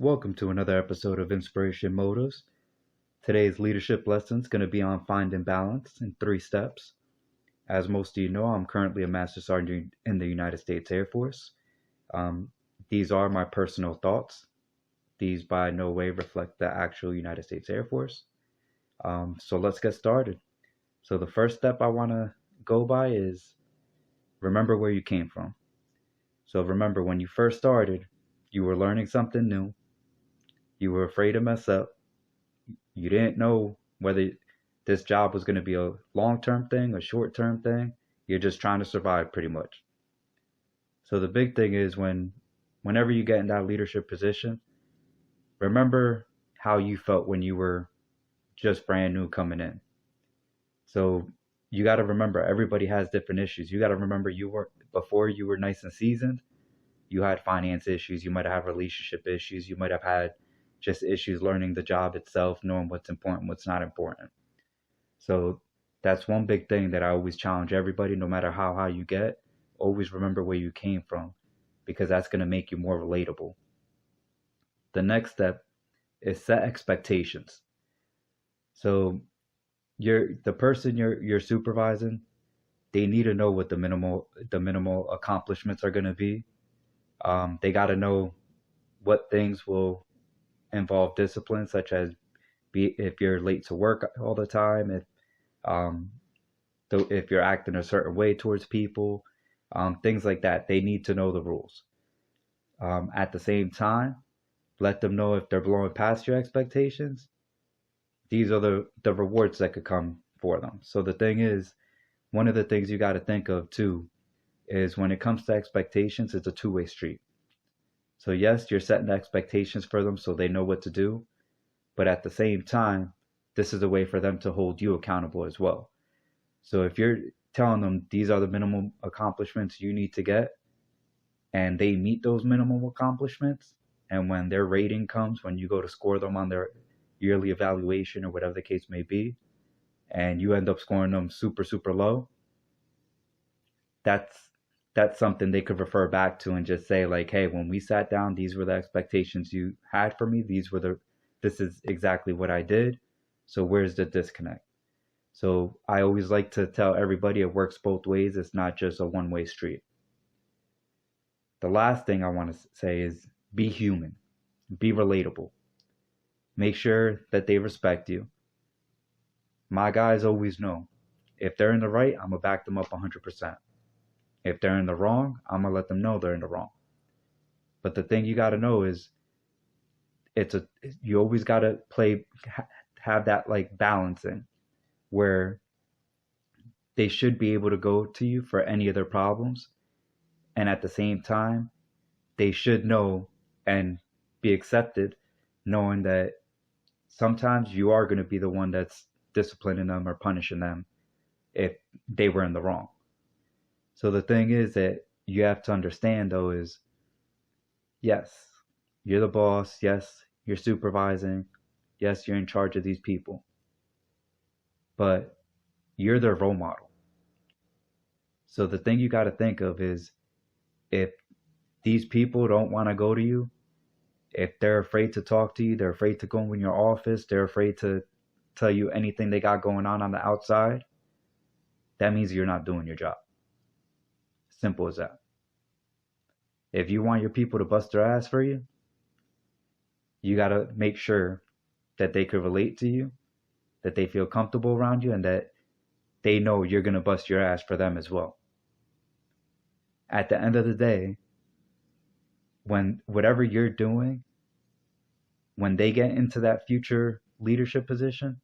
Welcome to another episode of Inspiration Motives. Today's leadership lesson is going to be on finding balance in 3 steps. As most of you know, I'm currently a Master Sergeant in the United States Air Force. Um, these are my personal thoughts. These by no way reflect the actual United States Air Force. So let's get started. So the first step I want to go by is remember where you came from. So remember when you first started, you were learning something new. You were afraid to mess up. You didn't know whether this job was going to be a long-term thing, a short-term thing. You're just trying to survive pretty much. So the big thing is whenever you get in that leadership position, remember how you felt when you were just brand new coming in. So you got to remember everybody has different issues. You got to remember before you were nice and seasoned, you had finance issues, you might have relationship issues, you might have had just issues learning the job itself, knowing what's important, what's not important. So that's one big thing that I always challenge everybody, no matter how high you get, always remember where you came from, because that's going to make you more relatable. The next step is set expectations. So the person you're supervising, they need to know what the minimal accomplishments are going to be. They got to know what things will involve discipline, such as if you're late to work all the time, um, if you're acting a certain way towards people, things like that. They need to know the rules. At the same time, let them know if they're blowing past your expectations. These are the rewards that could come for them. So the thing is, one of the things you got to think of too is when it comes to expectations, it's a two-way street. So yes, you're setting expectations for them so they know what to do, but at the same time, this is a way for them to hold you accountable as well. So if you're telling them these are the minimum accomplishments you need to get, and they meet those minimum accomplishments, and when their rating comes, when you go to score them on their yearly evaluation or whatever the case may be, and you end up scoring them super, super low, that's that's something they could refer back to and just say like, hey, when we sat down, these were the expectations you had for me. This is exactly what I did. So where's the disconnect? So I always like to tell everybody it works both ways. It's not just a one-way street. The last thing I want to say is be human, be relatable. Make sure that they respect you. My guys always know if they're in the right, I'm going to back them up 100%. If they're in the wrong, I'm going to let them know they're in the wrong. But the thing you got to know is you always got to have that like balancing where they should be able to go to you for any of their problems. And at the same time, they should know and be accepted, knowing that sometimes you are going to be the one that's disciplining them or punishing them if they were in the wrong. So the thing is that you have to understand though is, yes, you're the boss. Yes, you're supervising. Yes, you're in charge of these people, but you're their role model. So the thing you got to think of is if these people don't want to go to you, if they're afraid to talk to you, they're afraid to go in your office, they're afraid to tell you anything they got going on the outside, that means you're not doing your job. Simple as that. If you want your people to bust their ass for you, you got to make sure that they could relate to you, that they feel comfortable around you, and that they know you're going to bust your ass for them as well. At the end of the day, when whatever you're doing, when they get into that future leadership position,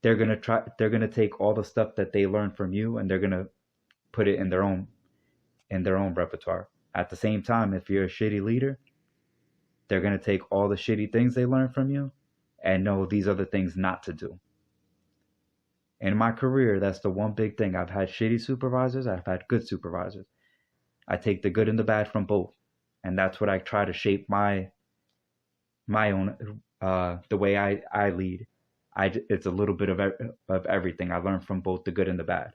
they're going to take all the stuff that they learned from you and they're going to put it in their own repertoire. At the same time, if you're a shitty leader, they're going to take all the shitty things they learned from you and know these are the things not to do. In my career, that's the one big thing. I've had shitty supervisors, I've had good supervisors. I take the good and the bad from both. And that's what I try to shape my own the way I lead. It's a little bit of everything. I learn from both the good and the bad.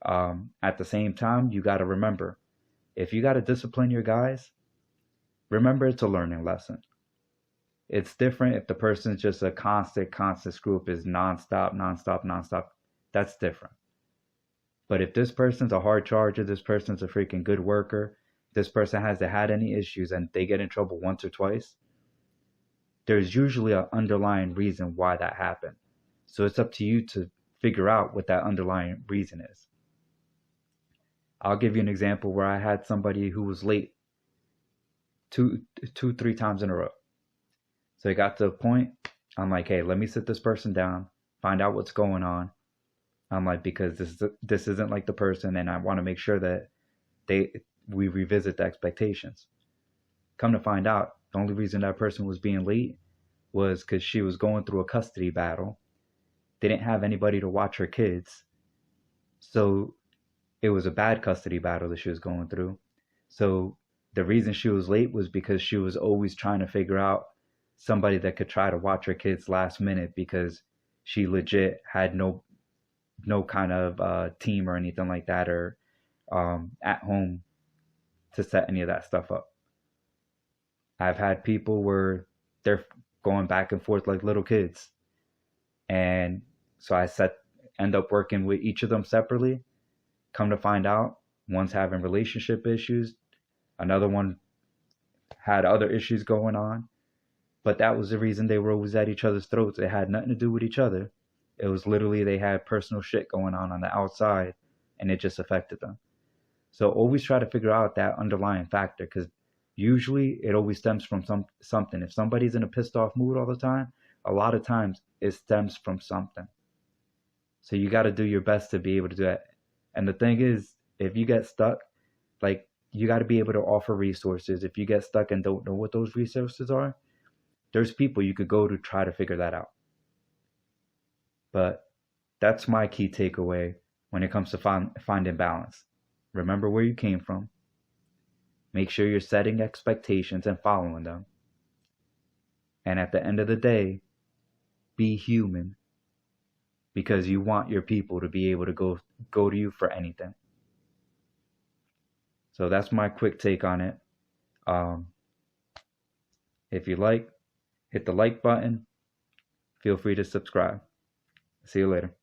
At the same time, you got to remember, if you got to discipline your guys, remember it's a learning lesson. It's different if the person's just a constant screw up, is nonstop. That's different. But if this person's a hard charger, this person's a freaking good worker, this person hasn't had any issues and they get in trouble once or twice, there's usually an underlying reason why that happened. So it's up to you to figure out what that underlying reason is. I'll give you an example where I had somebody who was late three times in a row. So it got to a point, I'm like, hey, let me sit this person down, find out what's going on. I'm like, because this isn't like the person, and I want to make sure that we revisit the expectations. Come to find out, the only reason that person was being late was because she was going through a custody battle. They didn't have anybody to watch her kids. So it was a bad custody battle that she was going through. So the reason she was late was because she was always trying to figure out somebody that could try to watch her kids last minute, because she legit had no kind of team or anything like that, or at home to set any of that stuff up. I've had people where they're going back and forth like little kids. And so I end up working with each of them separately. Come to find out, one's having relationship issues, another one had other issues going on. But that was the reason they were always at each other's throats. It had nothing to do with each other. It was literally they had personal shit going on the outside, and it just affected them. So always try to figure out that underlying factor, because usually it always stems from something. If somebody's in a pissed off mood all the time, a lot of times it stems from something. So you got to do your best to be able to do that. And the thing is, if you get stuck, like, you got to be able to offer resources. If you get stuck and don't know what those resources are, there's people you could go to try to figure that out. But that's my key takeaway when it comes to finding balance. Remember where you came from. Make sure you're setting expectations and following them. And at the end of the day, be human, because you want your people to be able to go to you for anything. So that's my quick take on it. If you like, hit the like button. Feel free to subscribe. See you later.